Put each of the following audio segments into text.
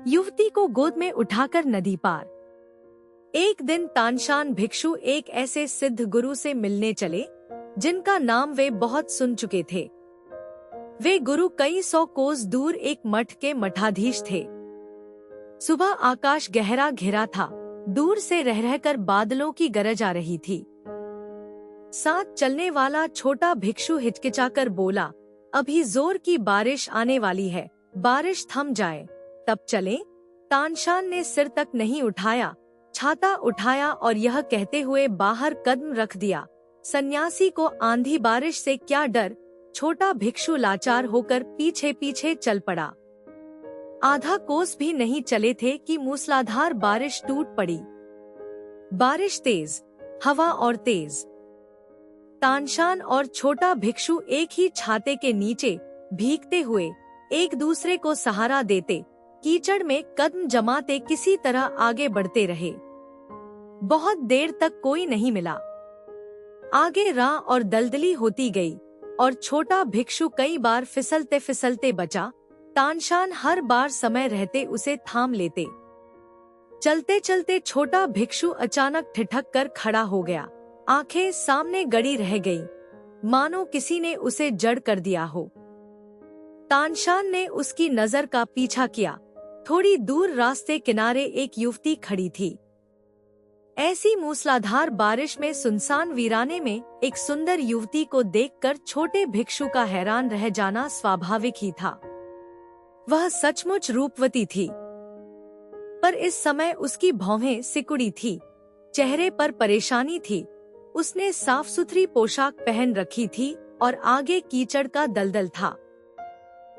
युवती को गोद में उठाकर नदी पार। एक दिन तानशान भिक्षु एक ऐसे सिद्ध गुरु से मिलने चले जिनका नाम वे बहुत सुन चुके थे। वे गुरु कई 100 कोस दूर एक मठ के मठाधीश थे। सुबह आकाश गहरा घिरा था, दूर से रह रहकर बादलों की गरज आ रही थी। साथ चलने वाला छोटा भिक्षु हिचकिचाकर बोला, अभी जोर की बारिश आने वाली है, बारिश थम जाए तब चलें। तानशान ने सिर तक नहीं उठाया, छाता उठाया और यह कहते हुए बाहर कदम रख दिया, सन्यासी को आंधी बारिश से क्या डर। छोटा भिक्षु लाचार होकर पीछे पीछे चल पड़ा। आधा कोस भी नहीं चले थे कि मूसलाधार बारिश टूट पड़ी। बारिश तेज, हवा और तेज। तानशान और छोटा भिक्षु एक ही छाते के नीचे भीगते हुए एक दूसरे को सहारा देते, कीचड़ में कदम जमाते किसी तरह आगे बढ़ते रहे। बहुत देर तक कोई नहीं मिला। आगे राह और दलदली होती गई और छोटा भिक्षु कई बार फिसलते फिसलते बचा। तानशान हर बार समय रहते उसे थाम लेते। चलते चलते छोटा भिक्षु अचानक ठिठक कर खड़ा हो गया, आंखें सामने गड़ी रह गई, मानो किसी ने उसे जड़ कर दिया हो। तानशान ने उसकी नजर का पीछा किया। थोड़ी दूर रास्ते किनारे एक युवती खड़ी थी। ऐसी मूसलाधार बारिश में सुनसान वीराने में एक सुंदर युवती को देखकर छोटे भिक्षु का हैरान रह जाना स्वाभाविक ही था। वह सचमुच रूपवती थी, पर इस समय उसकी भौहें सिकुड़ी थी, चेहरे पर परेशानी थी। उसने साफ सुथरी पोशाक पहन रखी थी और आगे कीचड़ का दलदल था।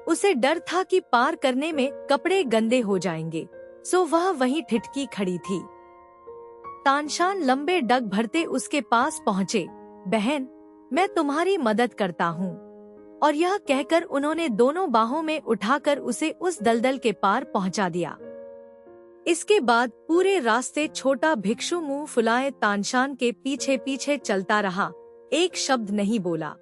उसे डर था कि पार करने में कपड़े गंदे हो जाएंगे, सो वह वहीं ठिठकी खड़ी थी। तानशान लंबे डग भरते उसके पास पहुँचे। बहन, मैं तुम्हारी मदद करता हूँ। और यह कहकर उन्होंने दोनों बाहों में उठाकर उसे उस दलदल के पार पहुँचा दिया। इसके बाद पूरे रास्ते छोटा भिक्षु मुंह फुलाए तानशान के पीछे पीछे चलता रहा, एक शब्द नहीं बोला।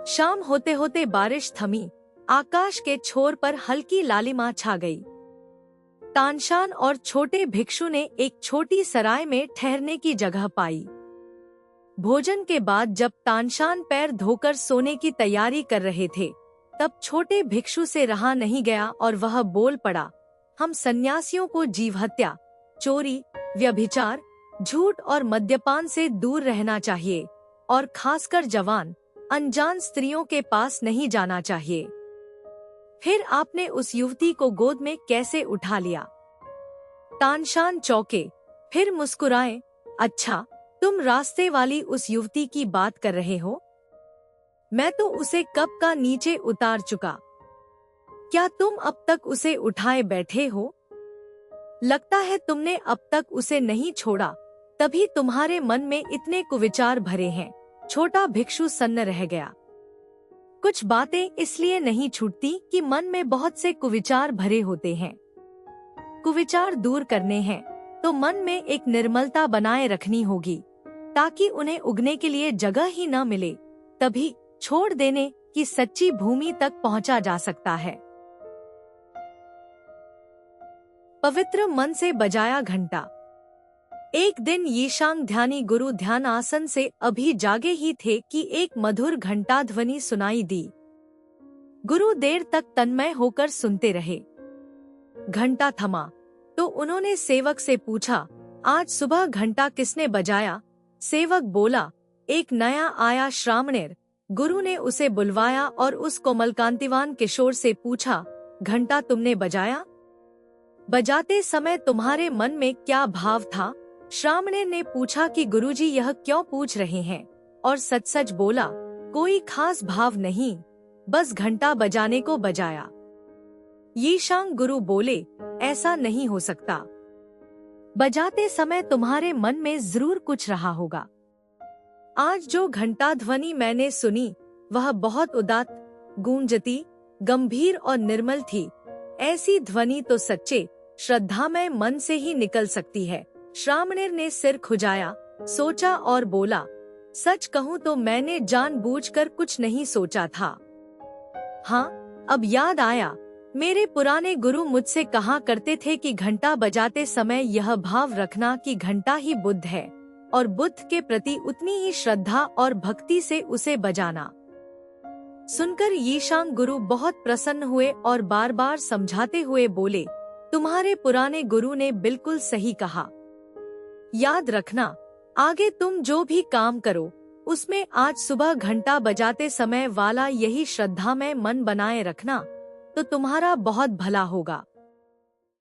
शाम होते होते बारिश थमी, आकाश के छोर पर हल्की लालिमा छा गई। तानशान और छोटे भिक्षु ने एक छोटी सराय में ठहरने की जगह पाई। भोजन के बाद जब तानशान पैर धोकर सोने की तैयारी कर रहे थे, तब छोटे भिक्षु से रहा नहीं गया और वह बोल पड़ा, हम सन्यासियों को जीव हत्या, चोरी, व्यभिचार, झूठ और मद्यपान से दूर रहना चाहिए और खासकर जवान, अनजान स्त्रियों के पास नहीं जाना चाहिए। फिर आपने उस युवती को गोद में कैसे उठा लिया? तानशान चौंके, फिर मुस्कुराए, अच्छा, तुम रास्ते वाली उस युवती की बात कर रहे हो? मैं तो उसे कब का नीचे उतार चुका। क्या तुम अब तक उसे उठाए बैठे हो? लगता है तुमने अब तक उसे नहीं छोड़ा, तभी तुम्हारे मन में इतने कुविचार भरे हैं। छोटा भिक्षु सन्न रह गया। कुछ बातें इसलिए नहीं छूटती कि मन में बहुत से कुविचार भरे होते हैं। कुविचार दूर करने हैं तो मन में एक निर्मलता बनाए रखनी होगी, ताकि उन्हें उगने के लिए जगह ही न मिले, तभी छोड़ देने की सच्ची भूमि तक पहुंचा जा सकता है। पवित्र मन से बजाया घंटा। एक दिन यीशांग ध्यानी गुरु ध्यान आसन से अभी जागे ही थे कि एक मधुर घंटा ध्वनि सुनाई दी। गुरु देर तक तन्मय होकर सुनते रहे। घंटा थमा तो उन्होंने सेवक से पूछा, आज सुबह घंटा किसने बजाया? सेवक बोला, एक नया आया श्रामणेर। गुरु ने उसे बुलवाया और उस कोमलकांतिवान किशोर से पूछा, घंटा तुमने बजाया? बजाते समय तुम्हारे मन में क्या भाव था? श्रामणेर ने पूछा कि गुरुजी यह क्यों पूछ रहे हैं, और सच सच बोला, कोई खास भाव नहीं, बस घंटा बजाने को बजाया। यीशांग गुरु बोले, ऐसा नहीं हो सकता, बजाते समय तुम्हारे मन में जरूर कुछ रहा होगा। आज जो घंटा ध्वनि मैंने सुनी वह बहुत उदात्त, गूंजती, गंभीर और निर्मल थी। ऐसी ध्वनि तो सच्चे श्रद्धामय मन से ही निकल सकती है। श्रामणेर ने सिर खुजाया, सोचा और बोला, सच कहूँ तो मैंने जानबूझकर कुछ नहीं सोचा था। हाँ, अब याद आया, मेरे पुराने गुरु मुझसे कहा करते थे कि घंटा बजाते समय यह भाव रखना कि घंटा ही बुद्ध है और बुद्ध के प्रति उतनी ही श्रद्धा और भक्ति से उसे बजाना। सुनकर यीशांग गुरु बहुत प्रसन्न हुए और बार बार समझाते हुए बोले, तुम्हारे पुराने गुरु ने बिल्कुल सही कहा। याद रखना, आगे तुम जो भी काम करो उसमें आज सुबह घंटा बजाते समय वाला यही श्रद्धा में मन बनाए रखना, तो तुम्हारा बहुत भला होगा।